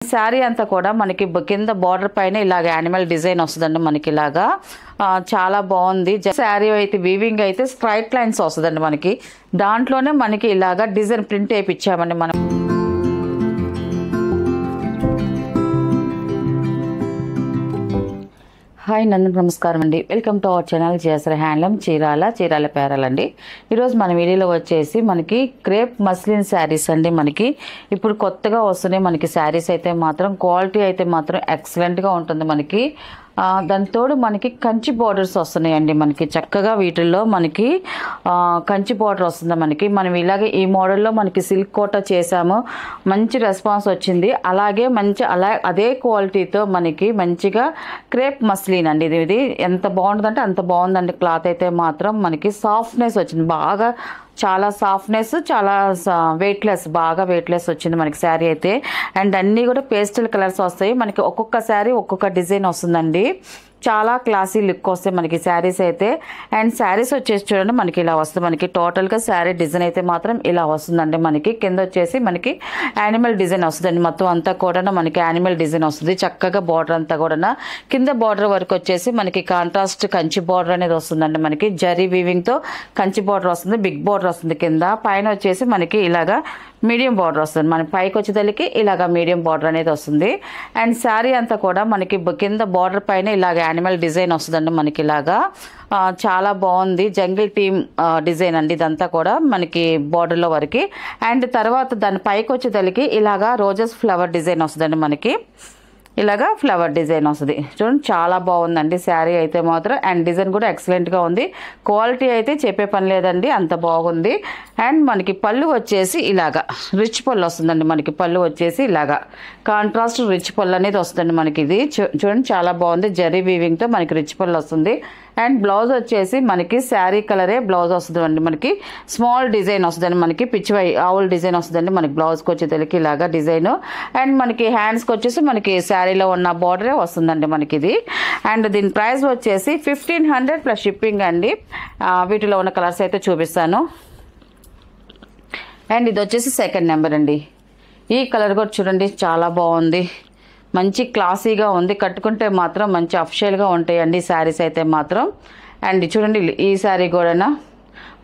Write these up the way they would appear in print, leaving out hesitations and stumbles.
శారీ అంతా కూడా మనకి కింద బార్డర్ పైన ఇలాగ యానిమల్ డిజైన్ వస్తుందండి మనకి ఇలాగా చాలా బాగుంది శారీ అయితే వీవింగ్ అయితే స్ట్రైట్ లైన్స్ వస్తుందండి మనకి దాంట్లోనే మనకి ఇలాగా డిజైన్ ప్రింట్ వేయించామండి మనం హాయ్ నందన్ నమస్కారం అండి వెల్కమ్ టు అవర్ ఛానల్ జేసర్ హ్యాండ్లూమ్ చీరాల పేరాలండి ఈరోజు మన వీడియోలో వచ్చేసి మనకి క్రేప్ మస్లిన్ శారీస్ అండి మనకి ఇప్పుడు కొత్తగా వస్తున్నాయి మనకి శారీస్ అయితే మాత్రం క్వాలిటీ అయితే మాత్రం ఎక్సలెంట్గా ఉంటుంది మనకి దాని తోడు మనకి కంచి బార్డర్స్ వస్తున్నాయండి మనకి చక్కగా వీటిల్లో మనకి కంచి బార్డర్ వస్తుంది మనకి మనం ఇలాగే ఈ మోడల్లో మనకి సిల్క్ కోట చేసాము మంచి రెస్పాన్స్ వచ్చింది అలాగే అదే క్వాలిటీతో మనకి మంచిగా క్రేప్ మస్లిన్ అండి ఇది ఎంత బాగుంటుందంటే అంత బాగుందండి క్లాత్ అయితే మాత్రం మనకి సాఫ్ట్నెస్ వచ్చింది బాగా చాలా సాఫ్ట్నెస్ చాలా వెయిట్లెస్ బాగా వెయిట్లెస్ వచ్చింది మనకి శారీ అయితే అండ్ అన్నీ కూడా పేస్టల్ కలర్స్ వస్తాయి మనకి ఒక్కొక్క శారీ ఒక్కొక్క డిజైన్ వస్తుందండి చాలా క్లాసీ లుక్ వస్తాయి మనకి శారీస్ అయితే అండ్ శారీస్ వచ్చేసి చూడండి మనకి ఇలా వస్తుంది మనకి టోటల్గా శారీ డిజైన్ అయితే మాత్రం ఇలా వస్తుందండి మనకి కింద వచ్చేసి మనకి యానిమల్ డిజైన్ వస్తుందండి మొత్తం అంతా కూడా మనకి యానిమల్ డిజైన్ వస్తుంది చక్కగా బార్డర్ అంతా కూడా కింద బార్డర్ వరకు వచ్చేసి మనకి కాంట్రాస్ట్ కంచి బార్డర్ అనేది వస్తుందండి మనకి జరీ వీవింగ్తో కంచి బార్డర్ వస్తుంది బిగ్ బార్డర్ వస్తుంది కింద పైన వచ్చేసి మనకి ఇలాగా మీడియం బార్డర్ వస్తుంది మన పైకి వచ్చేసరికి ఇలాగా మీడియం బార్డర్ అనేది వస్తుంది అండ్ శారీ అంతా కూడా మనకి కింద బార్డర్ పైన ఇలాగ యానిమల్ డిజైన్ వస్తుందండి మనకి ఇలాగా చాలా బాగుంది జంగిల్ టీమ్ డిజైన్ అండి ఇదంతా కూడా మనకి బార్డర్లో వరకు అండ్ తర్వాత దాని పైకి వచ్చేసరికి ఇలాగా రోజెస్ ఫ్లవర్ డిజైన్ వస్తుందండి మనకి ఇలాగా ఫ్లవర్ డిజైన్ వస్తుంది చూడండి చాలా బాగుందండి శారీ అయితే మాత్రం అండ్ డిజైన్ కూడా ఎక్సలెంట్గా ఉంది క్వాలిటీ అయితే చెప్పే పని లేదండి అంత బాగుంది అండ్ మనకి పళ్ళు వచ్చేసి ఇలాగా రిచ్ పళ్ళు వస్తుందండి మనకి పళ్ళు వచ్చేసి ఇలాగా కాంట్రాస్ట్ రిచ్ పళ్ళు అనేది వస్తుందండి మనకి ఇది చూడండి చాలా బాగుంది జరీ వీవింగ్తో మనకి రిచ్ పళ్ళు వస్తుంది అండ్ బ్లౌజ్ వచ్చేసి మనకి శారీ కలరే బ్లౌజ్ వస్తుందండి మనకి స్మాల్ డిజైన్ వస్తుందండి మనకి పిచ్చివై ఆవుల్ డిజైన్ వస్తుందండి మనకి బ్లౌజ్కి వచ్చేసరికి ఇలాగా డిజైన్ అండ్ మనకి హ్యాండ్స్కి వచ్చేసి మనకి శారీలో ఉన్న బార్డరే వస్తుందండి మనకి ఇది అండ్ దీని ప్రైస్ వచ్చేసి 1500 ప్లస్ షిప్పింగ్ అండి వీటిలో ఉన్న కలర్స్ అయితే చూపిస్తాను అండ్ ఇది వచ్చేసి సెకండ్ నెంబర్ అండి ఈ కలర్ కూడా చూడండి చాలా బాగుంది మంచి క్లాసీగా ఉంది కట్టుకుంటే మాత్రం మంచి అఫిషియల్గా ఉంటాయండి శారీస్ అయితే మాత్రం అండ్ చూడండి ఈ శారీ కూడా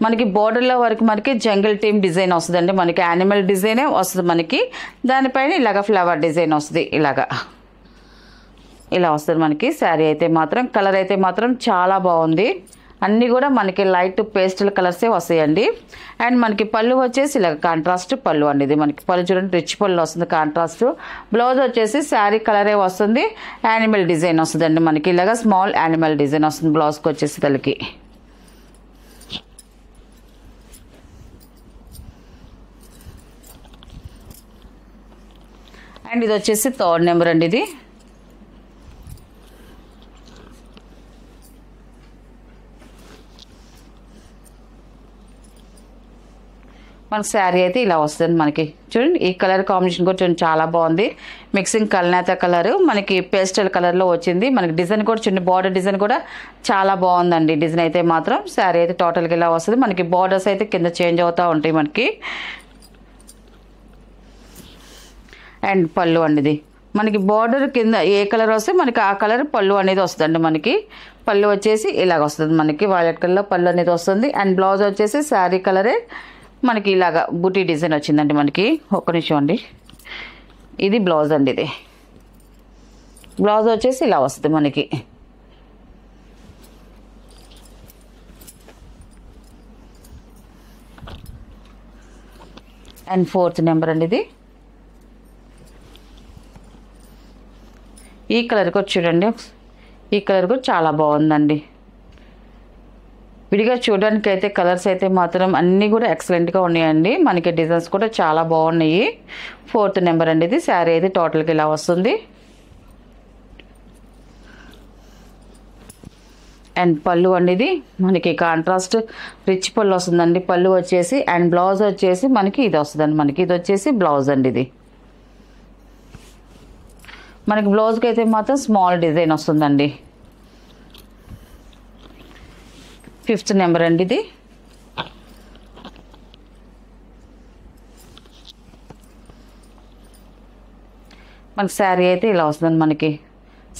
మనకి బోర్డర్లో వరకు మనకి జంగిల్ టీమ్ డిజైన్ వస్తుందండి మనకి యానిమల్ డిజైనే వస్తుంది మనకి దానిపైన ఇలాగ ఫ్లవర్ డిజైన్ వస్తుంది ఇలా వస్తుంది మనకి శారీ అయితే మాత్రం కలర్ అయితే మాత్రం చాలా బాగుంది అన్నీ కూడా మనకి లైట్ పేస్టల్ కలర్సే వస్తాయండి అండ్ మనకి పళ్ళు వచ్చేసి ఇలా కాంట్రాస్ట్ పళ్ళు అండి ఇది మనకి పళ్ళు చూడండి రిచ్ పళ్ళు వస్తుంది కాంట్రాస్ట్ బ్లౌజ్ వచ్చేసి శారీ కలరే వస్తుంది యానిమల్ డిజైన్ వస్తుందండి మనకి ఇలాగా స్మాల్ యానిమల్ డిజైన్ వస్తుంది బ్లౌజ్కి వచ్చేసి తలకి అండ్ ఇది వచ్చేసి థర్డ్ నెంబర్ అండి ఇది మనకి శారీ అయితే ఇలా వస్తుంది మనకి చూడండి ఈ కలర్ కాంబినేషన్ కూడా చూడండి చాలా బాగుంది మిక్సింగ్ కల్నేత కలర్ మనకి పేస్టల్ కలర్లో వచ్చింది మనకి డిజైన్ కూడా చూడండి బార్డర్ డిజైన్ కూడా చాలా బాగుందండి డిజైన్ అయితే మాత్రం శారీ అయితే టోటల్గా ఇలా వస్తుంది మనకి బార్డర్స్ అయితే కింద చేంజ్ అవుతూ ఉంటాయి మనకి అండ్ పళ్ళు అండి ఇది మనకి బార్డర్ కింద ఏ కలర్ వస్తే మనకి ఆ కలర్ పళ్ళు అనేది వస్తుందండి మనకి పళ్ళు వచ్చేసి ఇలాగ వస్తుంది మనకి వైలెట్ కలర్లో పళ్ళు అనేది వస్తుంది అండ్ బ్లౌజ్ వచ్చేసి శారీ కలరే మనకి ఇలాగా బూటీ డిజైన్ వచ్చిందండి మనకి ఒక్క నిమిషం అండి ఇది బ్లౌజ్ అండి ఇది బ్లౌజ్ వచ్చేసి ఇలా వస్తుంది మనకి అండ్ ఫోర్త్ నెంబర్ అండి ఇది ఈ కలర్ కూడా చూడండి ఈ కలర్ కూడా చాలా బాగుందండి విడిగా చూడడానికి అయితే కలర్స్ అయితే మాత్రం అన్నీ కూడా ఎక్సలెంట్గా ఉన్నాయండి మనకి డిజైన్స్ కూడా చాలా బాగున్నాయి ఫోర్త్ నెంబర్ అండి ఇది శారీ అయితే టోటల్గా ఇలా వస్తుంది అండ్ పళ్ళు అండి ఇది మనకి కాంట్రాస్ట్ రిచ్ పళ్ళు వస్తుందండి పళ్ళు వచ్చేసి అండ్ బ్లౌజ్ వచ్చేసి మనకి ఇది వస్తుందండి మనకి ఇది వచ్చేసి బ్లౌజ్ అండి ఇది మనకి బ్లౌజ్కి అయితే మాత్రం స్మాల్ డిజైన్ వస్తుందండి ఫిఫ్త్ నెంబర్ అండి ఇది మనకి శారీ అయితే ఇలా వస్తుందండి. మనకి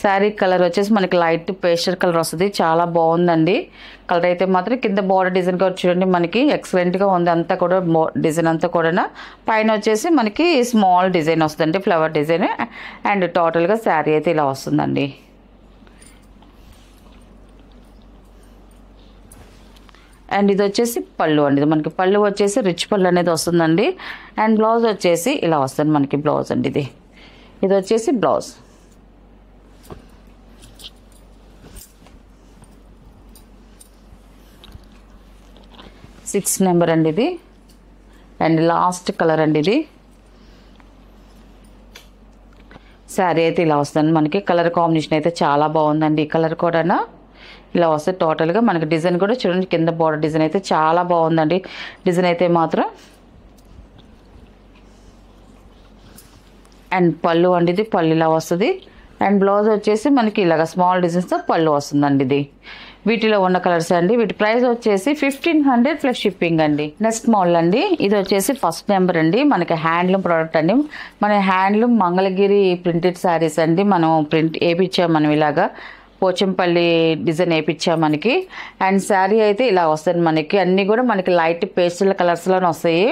శారీ కలర్ వచ్చేసి మనకి లైట్ పేస్టల్ కలర్ వస్తుంది. చాలా బాగుందండి కలర్ అయితే మాత్రం. కింద బార్డర్ డిజైన్ కూడా చూడండి మనకి ఎక్సలెంట్గా ఉంది. అంతా కూడా డిజైన్ అంతా కూడా పైన వచ్చేసి మనకి స్మాల్ డిజైన్ వస్తుందండి, ఫ్లవర్ డిజైన్. అండ్ టోటల్గా శారీ అయితే ఇలా వస్తుందండి. అండ్ ఇది వచ్చేసి పళ్ళు అండి. ఇది మనకి పళ్ళు వచ్చేసి రిచ్ పళ్ళు అనేది వస్తుందండి. అండ్ బ్లౌజ్ వచ్చేసి ఇలా వస్తుంది మనకి బ్లౌజ్ అండి. ఇది వచ్చేసి బ్లౌజ్. సిక్స్ నెంబర్ అండి ఇది. అండ్ లాస్ట్ కలర్ అండి ఇది. శారీ అయితే ఇలా వస్తుంది మనకి. కలర్ కాంబినేషన్ అయితే చాలా బాగుందండి. ఈ కలర్ కూడా ఇలా వస్తుంది టోటల్గా. మనకి డిజైన్ కూడా చూడండి, కింద బార్డర్ డిజైన్ అయితే చాలా బాగుందండి. డిజైన్ అయితే మాత్రం. అండ్ పళ్ళు అండి ఇది. పళ్ళు ఇలా వస్తుంది. అండ్ బ్లౌజ్ వచ్చేసి మనకి ఇలాగ స్మాల్ డిజైన్స్తో పళ్ళు వస్తుందండి ఇది. వీటిలో ఉన్న కలర్స్ అండి. వీటి ప్రైస్ వచ్చేసి 1500 ప్లస్ షిప్పింగ్ అండి. నెక్స్ట్ మోడల్ అండి. ఇది వచ్చేసి ఫస్ట్ నెంబర్ అండి. మనకి హ్యాండ్లూమ్ ప్రోడక్ట్ అండి. మన హ్యాండ్లూమ్ మంగళగిరి ప్రింటెడ్ శారీస్ అండి. మనం ప్రింట్ వేయించాం మనం ఇలాగా పోచంపల్లి డిజైన్ వేయించాం మనకి. అండ్ శారీ అయితే ఇలా వస్తుంది మనకి. అన్నీ కూడా మనకి లైట్ పేస్టల్ కలర్స్లోనే వస్తాయి.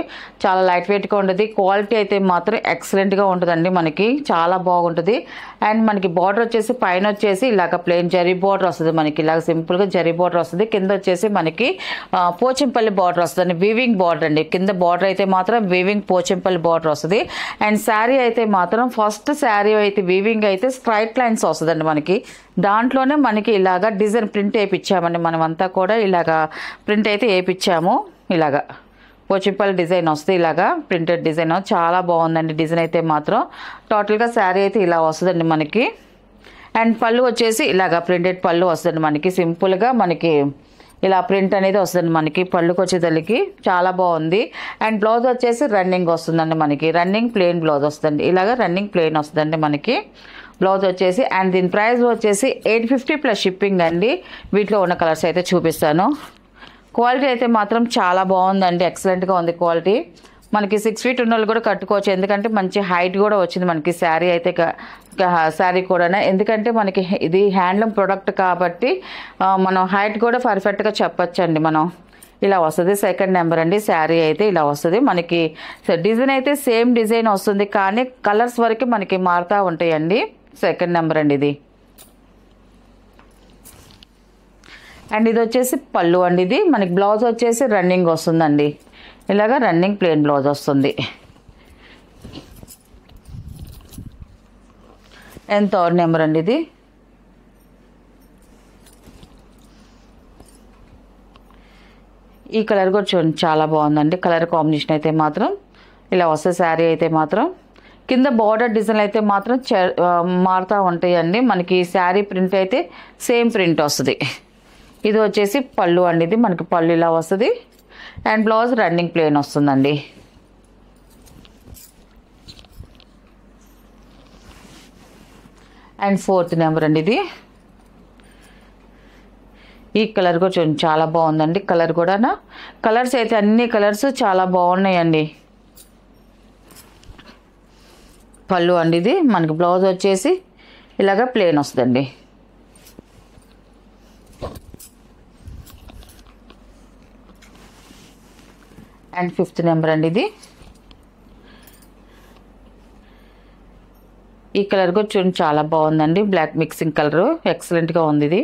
చాలా లైట్ వెయిట్గా ఉంటుంది. క్వాలిటీ అయితే మాత్రం ఎక్సలెంట్గా ఉంటుందండి మనకి. చాలా బాగుంటుంది. అండ్ మనకి బార్డర్ వచ్చేసి పైన వచ్చేసి ఇలాగ ప్లెయిన్ జరీ బార్డర్ వస్తుంది మనకి. ఇలాగ సింపుల్గా జరీ బార్డర్ వస్తుంది. కింద వచ్చేసి మనకి పోచంపల్లి బార్డర్ వస్తుంది. వీవింగ్ బార్డర్ అండి. కింద బార్డర్ అయితే మాత్రం వీవింగ్ పోచంపల్లి బార్డర్ వస్తుంది. అండ్ శారీ అయితే మాత్రం ఫస్ట్ శారీ అయితే వీవింగ్ అయితే స్ట్రైట్ లైన్స్ వస్తుందండి మనకి. దాంట్లోనే మనకి ఇలాగా డిజైన్ ప్రింట్ వేయించామండి. మనం అంతా కూడా ఇలాగా ప్రింట్ అయితే వేయించాము. ఇలాగా పోచంపల్లి డిజైన్ వస్తుంది. ఇలాగా ప్రింటెడ్ డిజైన్ చాలా బాగుందండి. డిజైన్ అయితే మాత్రం టోటల్గా శారీ అయితే ఇలా వస్తుందండి మనకి. అండ్ పళ్ళు వచ్చేసి ఇలాగా ప్రింటెడ్ పళ్ళు వస్తుందండి మనకి. సింపుల్గా మనకి ఇలా ప్రింట్ అనేది వస్తుంది మనకి. పళ్ళుకి వచ్చేసరికి చాలా బాగుంది. అండ్ బ్లౌజ్ వచ్చేసి రన్నింగ్ వస్తుందండి మనకి. రన్నింగ్ ప్లెయిన్ బ్లౌజ్ వస్తుంది. ఇలాగా రన్నింగ్ ప్లెయిన్ వస్తుందండి మనకి బ్లౌజ్ వచ్చేసి. అండ్ దీని ప్రైస్ వచ్చేసి 850 ప్లస్ షిప్పింగ్ అండి. వీటిలో ఉన్న కలర్స్ అయితే చూపిస్తాను. క్వాలిటీ అయితే మాత్రం చాలా బాగుందండి. ఎక్సలెంట్గా ఉంది క్వాలిటీ. మనకి 6 ఫీట్ ఉన్న వాళ్ళు కూడా కట్టుకోవచ్చు. ఎందుకంటే మంచి హైట్ కూడా వచ్చింది మనకి శారీ అయితే. శారీ కూడా ఎందుకంటే మనకి ఇది హ్యాండ్లూమ్ ప్రోడక్ట్ కాబట్టి మనం హైట్ కూడా పర్ఫెక్ట్గా చెప్పచ్చండి మనం. ఇలా వస్తుంది. సెకండ్ నెంబర్ అండి. శారీ అయితే ఇలా వస్తుంది మనకి. డిజైన్ అయితే సేమ్ డిజైన్ వస్తుంది కానీ కలర్స్ వరకు మనకి మారుతూ ఉంటాయండి. సెకండ్ నెంబర్ అండి ఇది. అండ్ ఇది వచ్చేసి పళ్ళు అండి. ఇది మనకి బ్లౌజ్ వచ్చేసి రన్నింగ్ వస్తుందండి. ఇలాగా రన్నింగ్ ప్లెయిన్ బ్లౌజ్ వస్తుంది. అండ్ థర్డ్ నెంబర్ అండి ఇది. ఈ కలర్ కూడా చూడండి చాలా బాగుందండి. కలర్ కాంబినేషన్ అయితే మాత్రం ఇలా వస్తుంది. శారీ అయితే మాత్రం కింద బార్డర్ డిజైన్ అయితే మాత్రం మారుతూ ఉంటాయండి మనకి. శారీ ప్రింట్ అయితే సేమ్ ప్రింట్ వస్తుంది. ఇది వచ్చేసి పళ్ళు అండి. ఇది మనకి పళ్ళు ఇలా వస్తుంది. అండ్ బ్లౌజ్ రన్నింగ్ ప్లెయిన్ వస్తుందండి. అండ్ ఫోర్త్ నెంబర్ అండి ఇది. ఈ కలర్ కూడా చూడండి చాలా బాగుందండి. కలర్ కూడా కలర్స్ అయితే అన్ని కలర్స్ చాలా బాగున్నాయండి. పళ్ళు అండి ఇది. మనకి బ్లౌజ్ వచ్చేసి ఇలాగ ప్లెయిన్ వస్తుందండి. అండ్ ఫిఫ్త్ నెంబర్ అండి ఇది. ఈ కలర్ కూడా చూడండి చాలా బాగుందండి. బ్లాక్ మిక్సింగ్ కలరు ఎక్సలెంట్గా ఉంది ఇది.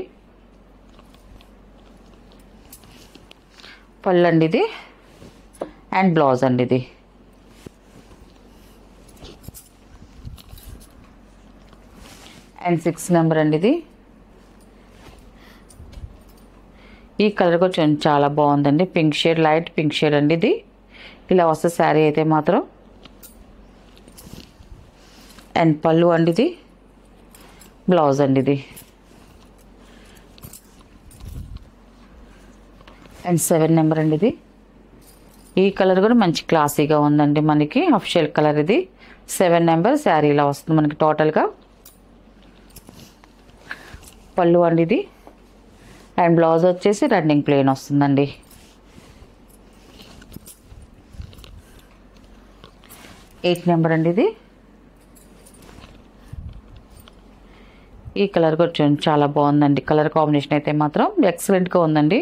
పళ్ళు అండి ఇది. అండ్ బ్లౌజ్ అండి ఇది. అండ్ 6 నెంబర్ అండి ఇది. ఈ కలర్ కూడా చూడండి చాలా బాగుందండి. Pink shade, light pink shade అండి ఇది. ఇలా వస్తుంది శారీ అయితే మాత్రం. అండ్ పళ్ళు అండి ఇది. బ్లౌజ్ అండి ఇది. అండ్ 7 నెంబర్ అండి ఇది. ఈ కలర్ కూడా మంచి క్లాసీగా ఉందండి మనకి. అఫిషియల్ కలర్ ఇది. 7 నెంబర్ శారీ ఇలా వస్తుంది మనకి టోటల్గా. పళ్ళు అండి ఇది. అండ్ బ్లౌజ్ వచ్చేసి రన్నింగ్ ప్లెయిన్ వస్తుందండి. ఎయిట్ నెంబర్ అండి ఇది. ఈ కలర్ కూడా చూడండి చాలా బాగుందండి. కలర్ కాంబినేషన్ అయితే మాత్రం ఎక్సలెంట్గా ఉందండి.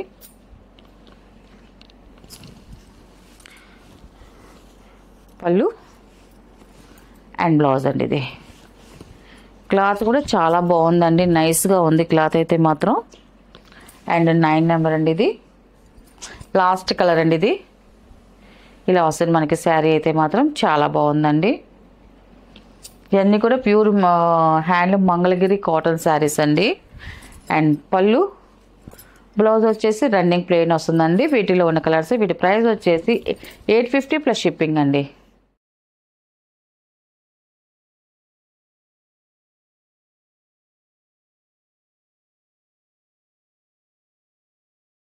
పళ్ళు అండ్ బ్లౌజ్ అండి. ఇది క్లాత్ కూడా చాలా బాగుందండి, నైస్గా ఉంది క్లాత్ అయితే మాత్రం. అండ్ 9 నెంబర్ అండి. ఇది లాస్ట్ కలర్ అండి. ఇది ఇలా వస్తుంది మనకి శారీ అయితే మాత్రం చాలా బాగుందండి. ఇవన్నీ కూడా pure handloom Mangalagiri cotton saris అండి. అండ్ పళ్ళు బ్లౌజ్ వచ్చేసి రన్నింగ్ ప్లెయిన్ వస్తుందండి. వీటిలో ఉన్న కలర్స్. వీటి ప్రైస్ వచ్చేసి 850 ప్లస్ షిప్పింగ్ అండి.